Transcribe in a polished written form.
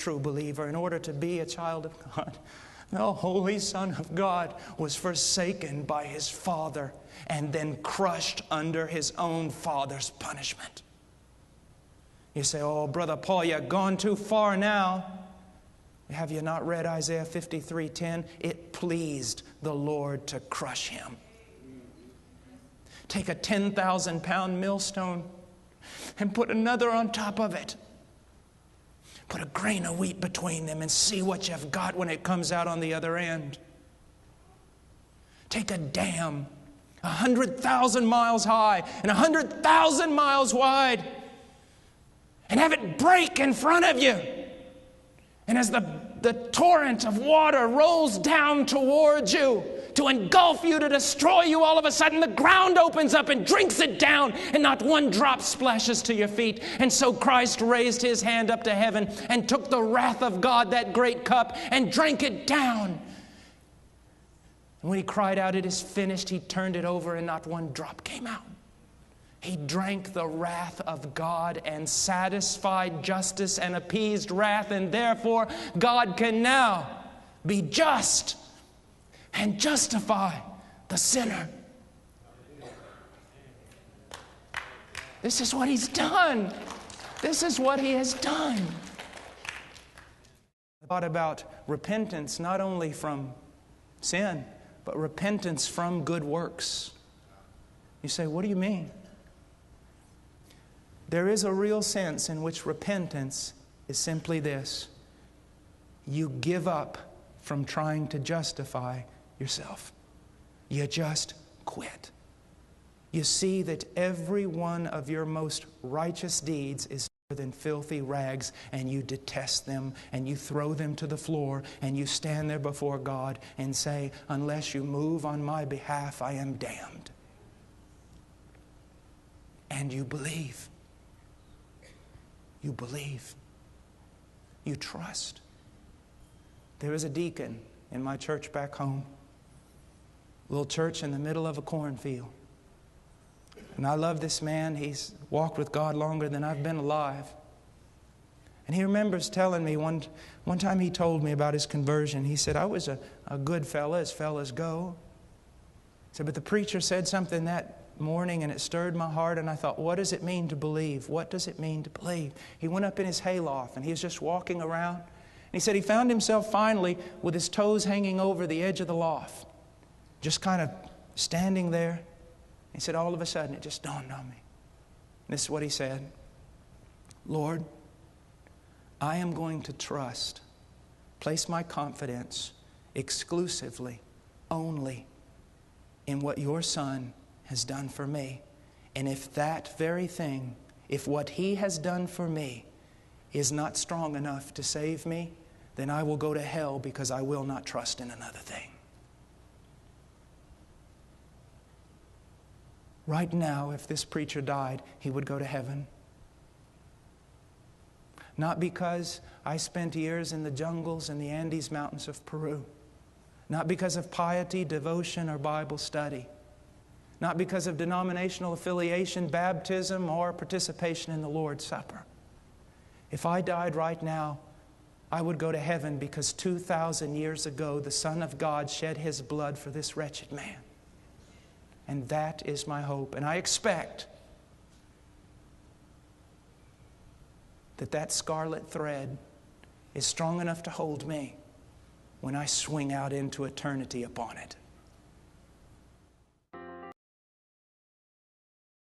true believer, in order to be a child of God, the Holy Son of God was forsaken by His Father and then crushed under His own Father's punishment. You say, oh, Brother Paul, you've gone too far now. Have you not read Isaiah 53:10? It pleased the Lord to crush Him. Take a 10,000-pound millstone and put another on top of it. Put a grain of wheat between them and see what you've got when it comes out on the other end. Take a dam 100,000 miles high and 100,000 miles wide and have it break in front of you. And as the torrent of water rolls down towards you to engulf you, to destroy you, all of a sudden the ground opens up and drinks it down, and not one drop splashes to your feet. And so Christ raised His hand up to heaven and took the wrath of God, that great cup, and drank it down. And when He cried out, "It is finished," He turned it over and not one drop came out. He drank the wrath of God and satisfied justice and appeased wrath, and therefore God can now be just and justify the sinner. This is what He's done. This is what He has done. I thought about repentance not only from sin, but repentance from good works. You say, what do you mean? There is a real sense in which repentance is simply this: you give up from trying to justify yourself. You just quit. You see that every one of your most righteous deeds is better than filthy rags, and you detest them, and you throw them to the floor, and you stand there before God and say, unless you move on my behalf, I am damned. And you believe. You believe. You trust. There was a deacon in my church back home. Little church in the middle of a cornfield. And I love this man. He's walked with God longer than I've been alive. And he remembers telling me one time he told me about his conversion. He said, I was a good fella, as fellas go. He said, but the preacher said something that morning and it stirred my heart, and I thought, what does it mean to believe? What does it mean to believe? He went up in his hayloft and he was just walking around. And he said he found himself finally with his toes hanging over the edge of the loft, just kind of standing there. He said, all of a sudden it just dawned on me. This is what he said: Lord, I am going to trust, place my confidence exclusively, only in what your Son has done for me. And if that very thing, if what He has done for me is not strong enough to save me, then I will go to hell, because I will not trust in another thing. Right now, if this preacher died, he would go to heaven. Not because I spent years in the jungles and the Andes Mountains of Peru. Not because of piety, devotion, or Bible study. Not because of denominational affiliation, baptism, or participation in the Lord's Supper. If I died right now, I would go to heaven, because 2,000 years ago, the Son of God shed His blood for this wretched man. And that is my hope. And I expect that scarlet thread is strong enough to hold me when I swing out into eternity upon it.